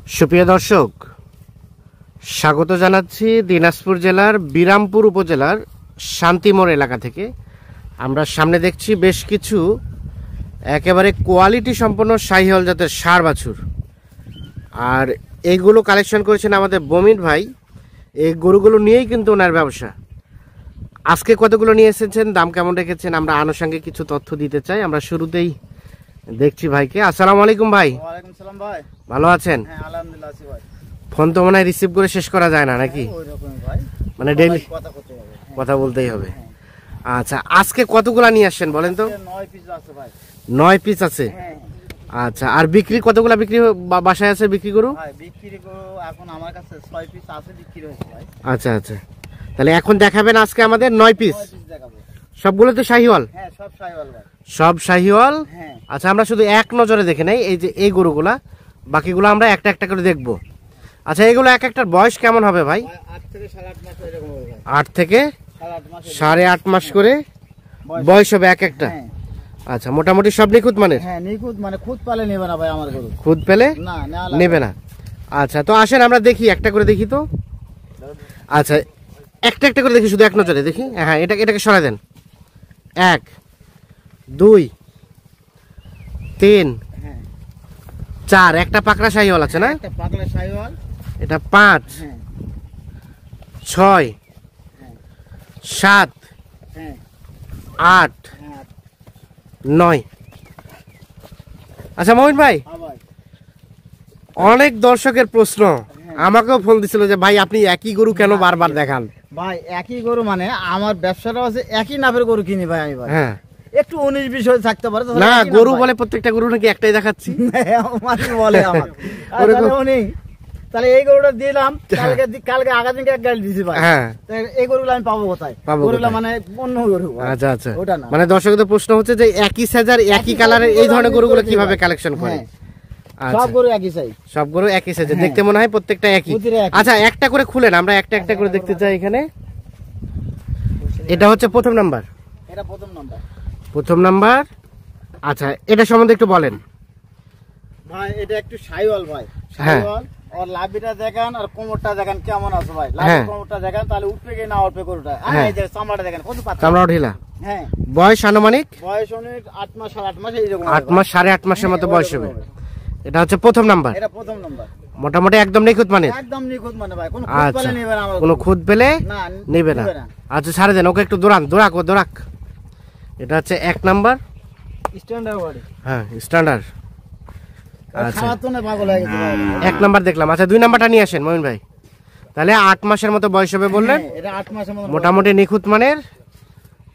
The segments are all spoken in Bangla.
সুপ্রিয় দর্শক, স্বাগত জানাচ্ছি দিনাজপুর জেলার বিরামপুর উপজেলার শান্তিমোড় এলাকা থেকে। আমরা সামনে দেখছি বেশ কিছু একেবারে কোয়ালিটি সম্পন্ন শাহিওয়াল জাতের ষাঁড় বাছুর, আর এইগুলো কালেকশন করেছেন আমাদের বমির ভাই। এই গরুগুলো নিয়েই কিন্তু ওনার ব্যবসা। আজকে কতগুলো নিয়ে এসেছেন, দাম কেমন রেখেছেন, আমরা আনুষঙ্গিক কিছু তথ্য দিতে চাই। আমরা শুরুতেই দেখছি ভাইকে। আসসালামু আলাইকুম ভাই। ওয়ালাইকুম সালাম ভাই। ভালো আছেন? হ্যাঁ আলহামদুলিল্লাহ আছি ভাই। ফোন তো মনে হয় রিসিভ করে শেষ করা যায় না নাকি? ওইরকমই ভাই, মানে ডেইলি কথা করতে হবে, কথা বলতেই হবে। আচ্ছা, আজকে কতগুলা নিয়ে আসছেন বলেন তো? 9 পিস আছে ভাই। 9 পিস আছে। হ্যাঁ আচ্ছা, আর বিক্রি কতগুলা বিক্রি বাসায় আছে বিক্রি করু? ভাই, বিক্রি করো এখন আমার কাছে 6 পিস আছে, বিক্রি হয়েছে ভাই। আচ্ছা আচ্ছা, তাহলে এখন দেখাবেন আজকে আমাদের 9 পিস। 9 পিস দেখাবো। সবগুলো তো শাহিওয়াল? হ্যাঁ সব শাহিওয়াল ভাই। সব শাহিওয়াল। হ্যাঁ আচ্ছা, আমরা শুধু এক নজরে দেখে নেই এই যে এই গরুগুলা, বাকিগুলো আমরা একটা একটা করে দেখব। আচ্ছা, এগুলো এক একটার বয়স কেমন হবে ভাই? 8 থেকে 8.5 মাস এরকম হবে ভাই। 8 থেকে 8.5 মাস 8.5 মাস করে বয়স হবে এক একটা। হ্যাঁ আচ্ছা, মোটামুটি সব নিখুঁত মানের? হ্যাঁ নিখুঁত, মানে খুদ পালে নেবে না ভাই আমার গরু। খুদ পেলে না নেবে না। আচ্ছা, তো আসেন আমরা দেখি, একটা করে দেখি তো। আচ্ছা, একটা একটা করে দেখি, শুধু এক নজরে দেখি। হ্যাঁ, এটাকে সরাই দেন। 1 2 3 হ্যাঁ 4, একটা পাকড়া শাহিওয়াল আছে না? একটা পাগলা শাহিওয়াল। এটা 5 হ্যাঁ 6 7 হ্যাঁ 8 হ্যাঁ 9। আচ্ছা মহিন ভাই, হ্যাঁ ভাই। অনেক দর্শকের প্রশ্ন, আমাকেও ফোন দিছিল যে ভাই আপনি একই গরু কেন বারবার দেখান? ভাই একই গরু, মানে আমার ব্যবসাটা আছে একই নাপের গরু কিনি ভাই আমি ভাই। হ্যাঁ, একটু 19-20 হয়ে থাকতে পারে না গরু বলে প্রত্যেকটা গরু নাকি একটাই দেখাচ্ছি। মানে বলে আমার আর ওরকম- তাহলে উনি তাহলে এই গরুটা দিলাম, কালকে আগা দিনকে এক গাড়ি দিছি ভাই। হ্যাঁ, তো এই গরুগুলো আমি পাবো কোথায়? পাবো গরুগুলো কোথায়? মানে অন্য গরু ভাই। আচ্ছা আচ্ছা, ওটা না। মানে দর্শকদের প্রশ্ন হচ্ছে যে একই সাইজের একই কালারের এই ধরনের গরুগুলো কিভাবে কালেকশন করে? হ্যাঁ, আচ্ছা, সব গরু একই চাই। সব গরু একই সাইজের, হ্যাঁ। দেখতে মনে হয় প্রত্যেকটা একই। প্রতিটা একই। আচ্ছা, একটা করে খুলেন, আমরা একটা একটা করে দেখতে চাই এখানে। এটা হচ্ছে প্রথম নাম্বার। এটা প্রথম নাম্বার প্রথম নাম্বার। আচ্ছা, এটা সম্বন্ধে একটু বলেন ভাই। এটা একটু শাহিওয়াল ভাই। হ্যাঁ। শাহিওয়াল আর লাভিটা দেখেন আর কোমরটা দেখেন কেমন আছে ভাই। হ্যাঁ। লাভি কোমরটা দেখেন, তাহলে উঠবে কি না উঠবে গরুটা। হ্যাঁ। এই যে চামড়াটা দেখেন কত পাতলা। চামড়াও ঢিলা। হ্যাঁ, বয়স আনুমানিক বয়স অনেক 8 মাস 8.5 মাস এইরকম। 8 মাস 8.5 মাসের মতো বয়স হবে। এটা হচ্ছে প্রথম নাম্বার। এটা প্রথম নাম্বার। মোটামুটি একদম নিখুঁত মানে? একদম নিখুঁত মানে ভাই, কোনো খুদ আচ্ছা, পালে নেবে না আমার কোনো গরু। খুদ পেলে না নেবে না। আচ্ছা, ছাড়ে দেন ওকে, একটু দৌড়াক। এটা হচ্ছে 1 নাম্বার। স্ট্যান্ডার্ড গাড়ি। হ্যাঁ, স্ট্যান্ডার্ড। আচ্ছা, খাওয়া তো না, পাগল হয়ে গেছে ভাই। 1 নাম্বার দেখলাম। আচ্ছা, 2 নাম্বারটা নিয়ে আসেন মহিন ভাই। তাহলে 8 মাসের মতো বয়স হবে বললেন। হ্যাঁ, এটা 8 মাসের মতো। মোটামুটি নিখুঁত মানের।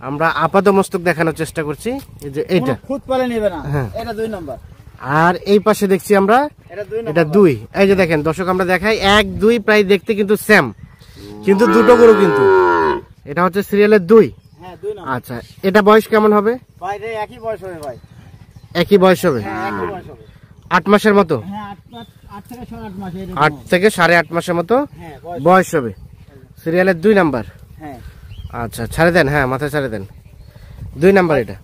আমরা আপাত মস্তক দেখানোর চেষ্টা করছি। এই যে এইটা, কোনো খুদ পালে নেবে না। হ্যাঁ। এটা 2 নাম্বার। আর এই পাশে দেখছি আমরা এটা 2 নাম্বার। এটা 2। এই যে দেখেন দর্শক, আমরা দেখাই 1 2 প্রায় দেখতে কিন্তু সেম, কিন্তু দুটো গরু কিন্তু। এটা হচ্ছে সিরিয়ালের 2। হ্যাঁ 2 নাম্বার। আচ্ছা, এটা বয়স কেমন হবে? ভাই রে একই বয়স হবে ভাই। একই বয়স হবে, হ্যাঁ একই বয়স হবে। 8 মাসের মতো। হ্যাঁ 8 থেকে 8.5 মাস এরকম। 8 থেকে 8.5 মাসের মতো হ্যাঁ বয়স। বয়স হবে। সিরিয়ালের 2 নাম্বার। হ্যাঁ আচ্ছা, ছাড়ে দেন। হ্যাঁ, মাথা ছাড়ে দেন। 2 নাম্বার এটা।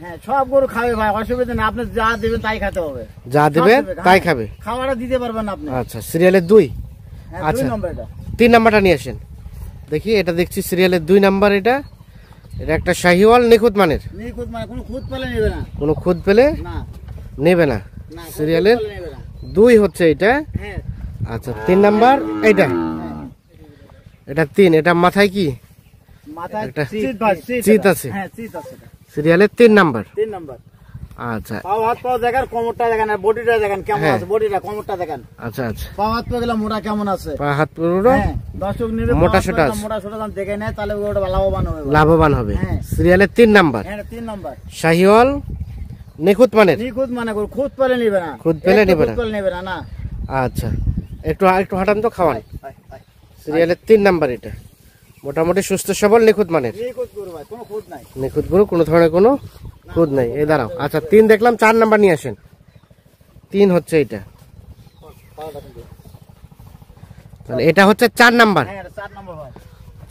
হ্যাঁ সব গরু খাবে ভাই, অসুবিধা নেই। আপনি যা দিবেন তাই খেতে হবে। যা দেবেন তাই খাবে। খাওয়াটা দিতে পারবেন না আপনি। আচ্ছা, সিরিয়ালের 2। হ্যাঁ আচ্ছা। 2 নাম্বার এটা। 3 নাম্বারটা নিয়ে আসেন দেখি। এটা দেখছি সিরিয়ালের 2 নাম্বার। এটা একটা শাহিওয়াল নিখুঁত মানের। নিখুঁত মানে কোনো খুদ পালে নেবে না। কোনো খুদ পেলে না নেবে না। না, কোনো সিরিয়ালের খুদ পালে নেবে না। 2 হচ্ছে এটা। হ্যাঁ আচ্ছা, 3 নাম্বার এইটা। এটা 3। এটা মাথায় কি মাথায় একটা চিত ভাই, চিত আছে। হ্যাঁ চিত আছে। সিরিয়ালের 3 নাম্বার। 3 নাম্বার। আচ্ছা পাও হাত পাও দেখেন, কোমরটা দেখেন আর বডিটা দেখেন কেমন হ্যাঁ। আছে। বডিটা কোমরটা দেখেন, আচ্ছা আচ্ছা, পাও হাত পা গুলা মোটা কেমন আছে। পা হাত পুরো হ্যাঁ, দর্শক নিবে মোটা সোটা আছে। মোটা সোটা দাম দেখে নেয়, তাহলে ওটা লাভবান হবে ভাই। লাভবান হবে। হ্যাঁ। সিরিয়ালের 3 নাম্বার। হ্যাঁ 3 নাম্বার। শাহিওয়াল নিখুঁত মানের। নিখুঁত মানে গরু খুদ পেলে নেবে না। খুদ পেলে একটু নেবে খুদ না। পেলে নেবে না। না আচ্ছা, একটু হাঁটান তো, খাওয়ান। সিরিয়ালের 3 নাম্বার। এটা মোটামুটি সুস্থ সবল নিখুঁত মানের। নিখুঁত গরু ভাই, কোনো খুদ নাই। নিখুঁত গরু, কোনো ধরনের কোনো খুদ নাই। এই দাঁড়াও। আচ্ছা, 3 দেখলাম। 4 নাম্বার নিয়ে আসেন। 3 হচ্ছে এটা। তাহলে এটা হচ্ছে 4 নাম্বার। হ্যাঁ এটা 4 নাম্বার ভাই।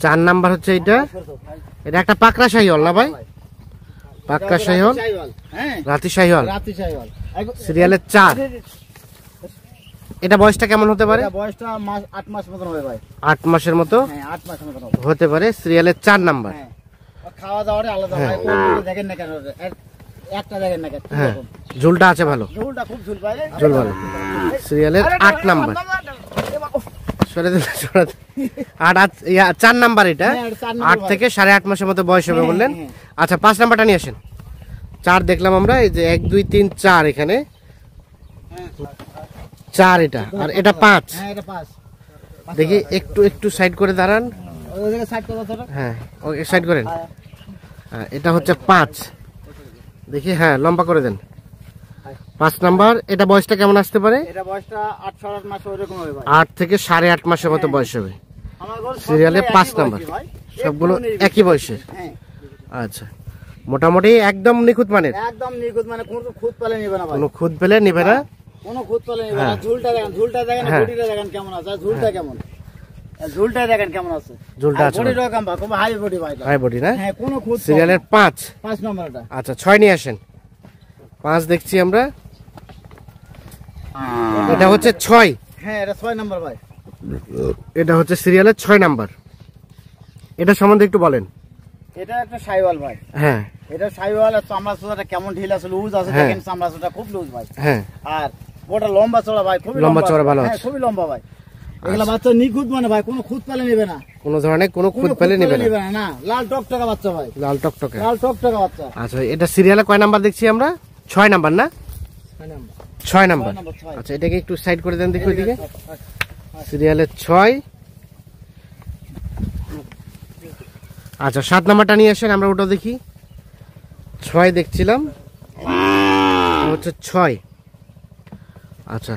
4 নাম্বার হচ্ছে এটা। এটা একটা পাকড়া শাহিওয়াল না ভাই? পাকড়া শাহিওয়াল, হ্যাঁ রাতি শাহিওয়াল, রাতি শাহিওয়াল। সিরিয়ালের 4। এটা বয়সটা কেমন হতে পারে? এটা বয়সটা 8 মাস মতন হবে ভাই। 8 মাসের মতো হ্যাঁ 8 মাসের মতন হবে। হতে পারে। সিরিয়ালের 4 নাম্বার। হ্যাঁ আর খাওয়া দাওয়াটা আলাদা ভাই, কোন দেখেন না কেন একটা দেখেন না কেন। হ্যাঁ ঝুলটা আছে ভালো, ঝোলটা খুব ঝোল পায়, ঝুল ভালো। সিরিয়ালের 8 নাম্বার। সরে দিন, সরে দিন। 4 নাম্বার এটা। হ্যাঁ, এটা 4 নাম্বার 8 থেকে 8.5 মাসের মতো বয়স হবে বললেন। আচ্ছা 5 নাম্বারটা নিয়ে আসেন। 4 দেখলাম আমরা, এই যে 1 2 3 4 এখানে 4 এটা, আর এটা 5। হ্যাঁ এটা 5। দেখি একটু সাইড করে দাঁড়ান। ওই জায়গায় সাইড করো তোরা। হ্যাঁ ওকে সাইড করেন। হ্যাঁ এটা হচ্ছে 5। দেখি হ্যাঁ লম্বা করে দেন। 5 নাম্বার। এটা বয়সটা কেমন আসতে পারে? এটা বয়সটা 8 সাড়ে 8 মাস ওরকম হবে ভাই। 8 থেকে 8.5 মাসের মতো বয়স হবে। আমার গরু সিরিয়ালে সবগুলো 5 একই নাম্বার, বয়সী ভাই। সবগুলো একটু একই বয়সের। হ্যাঁ আচ্ছা মোটামুটি একদম নিখুঁত মানের, একদম নিখুঁত, মানে কোনো খুঁত পালে নেবে না ভাই, কোনো খুঁত পেলে নিবে না। কোনো খুঁত পালে নেবে না। হ্যাঁ। ঝুলটা দেখেন হ্যাঁ। বডিটা দেখেন কেমন আছে, আর ঝুলটা কেমন, আর ঝুলটা দেখেন কেমন আছে, ঝুলটা আছে বডি রকম ভাই, খুব হাই বডি ভাই। হাই বডি না? হ্যাঁ কোনো খুঁত সিরিয়ালের 5 নাম্বারটা। আচ্ছা 6 নিয়ে আসেন। 5 দেখছি আমরা, এটা হচ্ছে 6। হ্যাঁ এটা 6 নাম্বার ভাই। এটা হচ্ছে সিরিয়ালের 6 নাম্বার। এটা সম্বন্ধে একটু বলেন। এটা একটা সাইওয়াল ভাই। হ্যাঁ এটা সাইওয়াল, আর চামড়া চোড়াটা কেমন ঢিল আছে, লুজ আছে, হ্যাঁ। দেখেন চামড়া চোড়া খুব লুজ ভাই। হ্যাঁ আর ওটা লম্বা চড়া ভাই, খুবই লম্বা চওড়া ভালো হ্যাঁ আছে। খুবই লম্বা ভাই। এগুলা বাচ্চা নিখুঁত, মানে ভাই কোনো খুঁত পালে নেবে না, কোনো ধরনের কোনো খুঁত কোনো পেলে খুঁত নিবে পালে না। না। লাল টকটকা বাচ্চা ভাই, লাল টকটকে। লাল টকটকা বাচ্চা। আচ্ছা এটা সিরিয়ালে কয় নাম্বার দেখছি আমরা? 6 নাম্বার না? 6 নাম্বার। 6 আচ্ছা এটাকে একটু সাইড করে দেন দেখি ওইদিকে। সিরিয়ালের 6। আচ্ছা 7 নাম্বারটা নিয়ে আসেন, আমরা ওটা দেখি। 6 দেখছিলাম, এটা হচ্ছে 6। আচ্ছা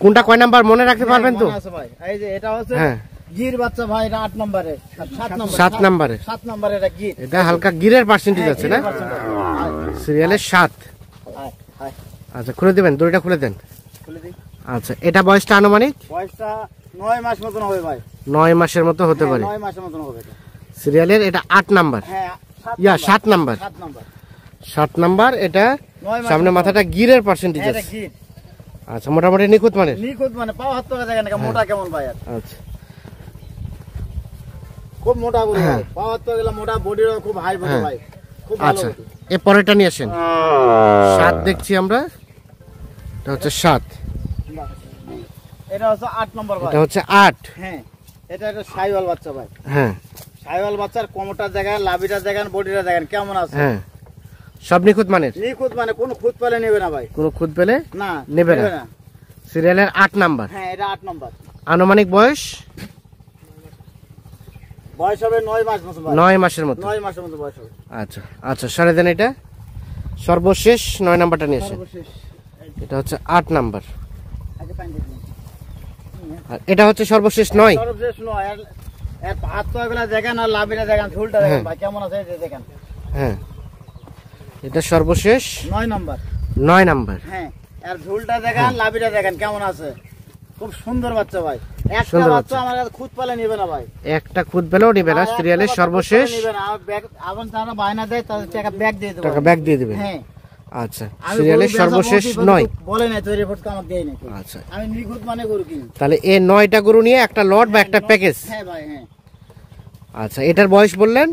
কোনটা কয় নাম্বার মনে রাখতে পারবেন তো? মনে আছে ভাই। এই যে এটা হচ্ছে হ্যাঁ গির বাচ্চা ভাই, এটা 8 নম্বরে, 7 নম্বরে, 7 নাম্বারে। 7 নম্বরে এটা গির। এটা হালকা গিরের পার্সেন্টেজ আছে না? সিরিয়ালের 7। হায় হায় আচ্ছা খুলে দেবেন, দড়িটা খুলে দেন। খুলে দিই। আচ্ছা এটা বয়সটা আনুমানিক বয়সটা 9 মাস মতন হবে ভাই। 9 মাসের মতো হতে পারে। 9 মাসের মতন হবে এটা। সিরিয়ালের এটা 8 নাম্বার। হ্যাঁ 7 নাম্বার। 7 নম্বর। 7 নাম্বার। এটা 9 মাস সামনে মাথাটা গিরের পার্সেন্টেজ এটা আছে। গির। আচ্ছা মোটামুটি নিখুঁত মানের। নিখুঁত, মানে পাও হাত টাকা দেখেন না মোটা কেমন ভাই, আর আচ্ছা খুব মোটা গরু হ্যাঁ। ভাই, পাও হাত টাকা মোটা, বডির খুব হাই বডি হ্যাঁ। ভাই, খুব ভালো আচ্ছা body। এ পরেরটা নিয়ে আসেন। 7 দেখছি আমরা, এটা হচ্ছে 7। এটা হচ্ছে 8 নম্বর ভাই। এটা হচ্ছে 8। হ্যাঁ এটা একটা সাইওয়াল বাচ্চা ভাই। হ্যাঁ সাইওয়াল বাচ্চার কোমরটা দেখেন, লাভিটা দেখেন, বডিটা দেখেন কেমন আছে। হ্যাঁ সব নিখুঁত মানের, নিখুঁত, মানে কোনো খুঁত পালে নেবে না ভাই, কোনো খুঁত পেলে না নেবে না। সিরিয়ালের 8 নাম্বার। হ্যাঁ এটা 8 নম্বর। আনুমানিক বয়স বয়স হবে 9 মাস মতো ভাই, 9 মাসের মতো। 9 মাসের মতো বয়স হবে। আচ্ছা আচ্ছা সরে দেন। এটা সর্বশেষ 9 নাম্বারটা নিয়ে আসেন। সর্বশেষ এটা হচ্ছে 8 নাম্বার, আগে পানি দিন। আর এটা হচ্ছে সর্বশেষ 9। সর্বশেষ 9। এর হাত তো এগুলা দেখেন, আর লাভিটা দেখেন, ঝুলটা দেখেন হ্যাঁ। ভাই কেমন আছে, এই যে দেখেন। হ্যাঁ এটা সর্বশেষ 9 নম্বর। 9 নাম্বার। হ্যাঁ আর ঝুলটা দেখেন, লাভিটা দেখেন কেমন আছে, খুব সুন্দর বাচ্চা ভাই। একটা সুন্দর বাচ্চা আমার কাছে খুঁত পালে নেবে না ভাই, একটা খুদ পেলেও নিবে না। আর একটা সিরিয়ালের বাচ্চা সর্বশেষ খুঁত পালে নিবে না। আর ব্যাগ আবার তারা বায়না দেয়, তাদের টাকা ব্যাগ দিয়ে দেবো। টাকা ব্যাক দিয়ে দিবে। হ্যাঁ আচ্ছা আমি সিরিয়ালের গরু সর্বশেষ বেচা 9। বলে নাই তো, রিপোর্ট তো আমাকে দেয় নাই। আচ্ছা আমি নিখুঁত মানে গরু কিনি। তাহলে এই 9টা গরু নিয়ে একটা লট বা একটা প্যাকেজ। হ্যাঁ ভাই হ্যাঁ। আচ্ছা এটার বয়স বললেন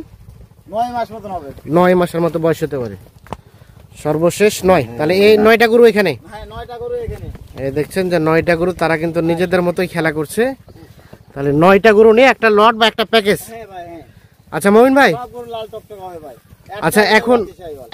9 মাস মতন হবে। 9 মাসের মতো বয়স হতে পারে। সর্বশেষ 9। তাহলে এই 9টা গরু এখানে হ্যাঁ 9টা গরু এখানে। এই দেখছেন যে 9টা গরু, তারা কিন্তু নিজেদের মতোই খেলা করছে। তাহলে 9টা গরু নিয়ে একটা লট বা একটা প্যাকেজ। হ্যাঁ ভাই হ্যাঁ। আচ্ছা মমিন ভাই, সব গরু লাল টকটক হবে ভাই। আচ্ছা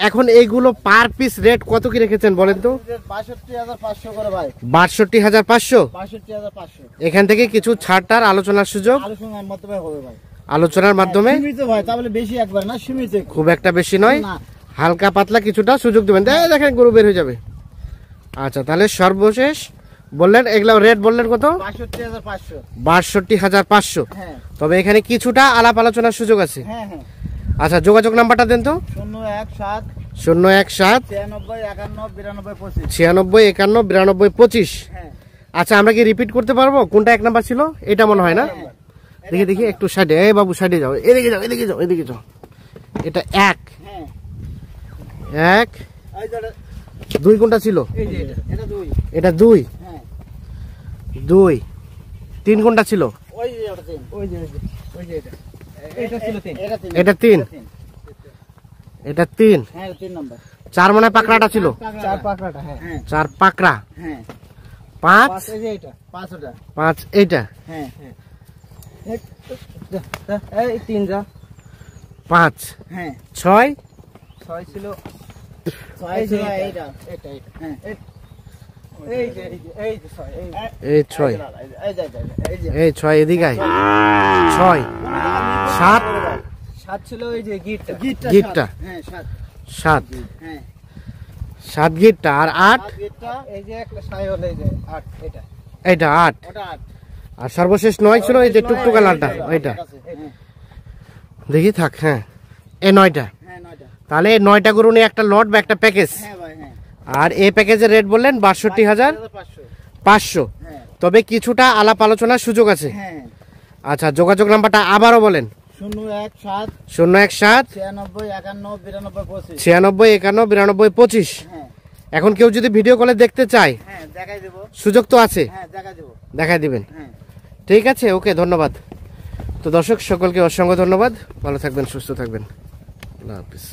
এখন এইগুলো পার পিস রেট কত কি রেখেছেন বলেন তো? 62,500 করে ভাই। 62,500। 62,500 এখান থেকে কিছু ছাড়টার আলোচনার সুযোগ আলোচনার মাধ্যমে হবে ভাই। আলোচনার মাধ্যমে সীমিত ভাই, তাহলে বেশি একবার না, সীমিত একটু। খুব একটা বেশি নয়, না। হালকা পাতলা কিছুটা সুযোগ দেবেন। দেখেন গরু বের হয়ে যাবে। আচ্ছা তাহলে সর্বশেষ বললেন এগুলা রেট বললেন কত? 62,500। 62,500। হ্যাঁ তবে এখানে কিছুটা আলাপ আলোচনার সুযোগ আছে। হ্যাঁ হ্যাঁ। আচ্ছা যোগাযোগ নাম্বারটা দেন তো। 017 017 96 51 92 25। 96 51 92 25। হ্যাঁ আচ্ছা আমরা কি রিপিট করতে পারবো? কোনটা 1 নাম্বার ছিল? এটা মনে হয় না। দেখি দেখি একটু সাইডে, এই বাবু সাইডে যাও, এদিকে যাও এদিকে যাও এদিকে যাও। এটা 1 হ্যাঁ। 1 এই যে 2 কোনটা ছিল? এই যে এটা 2। এটা 2। হ্যাঁ 2 3 কোনটা ছিল? ওই যে ওটা তিন। ওই যে এটা। এটা ছিল তিন। এটা 3 এটা 3 হ্যাঁ 3 নাম্বার। 4 মনে হয় পাকড়াটা ছিল। 4 পাকড়াটা হ্যাঁ। 4 পাকড়া। হ্যাঁ 5 5 এই যে এটা 5 ওটা। 5 এইটা। হ্যাঁ এই 3 যা। 5 হ্যাঁ 6 6 ছিল। 6 ছিল এইটা এটা হ্যাঁ এই যে 6 এই 6 এই যে এই 6 এদিকে আয়। 6 7 7 ছিল এই যে গিটটা গিটটা। হ্যাঁ 7 7 হ্যাঁ 7 গিটটা আর 8 গিটটা এই যে একটা সাই হলো এই যে 8 এটা এটা 8 ওটা 8 আর সর্বশেষ 9 ছিল এই যে টুকটুকা লালটা ওইটা। দেখি থাক। হ্যাঁ এই 9টা। হ্যাঁ 9টা। তাহলে এই 9টা গরু নিয়ে একটা লট বা একটা প্যাকেজ। হ্যাঁ ভাই হ্যাঁ। আর এই প্যাকেজের রেট বললেন 62,500। হ্যাঁ তবে কিছুটা আলাপ আলোচনার সুযোগ আছে। হ্যাঁ আচ্ছা যোগাযোগ নাম্বারটা আবারও বলেন। 017 017 96 51 92 25। 96 51 92 25। হ্যাঁ এখন কেউ যদি ভিডিও কলে দেখতে চায় হ্যাঁ দেখাই দেব। সুযোগ তো আছে, হ্যাঁ দেখাই দেব। দেখাই দিবেন। হ্যাঁ ঠিক আছে, ওকে, ধন্যবাদ। তো দর্শক সকলকে অসংখ্য ধন্যবাদ। ভালো থাকবেন, সুস্থ থাকবেন। আল্লাহ হাফিজ।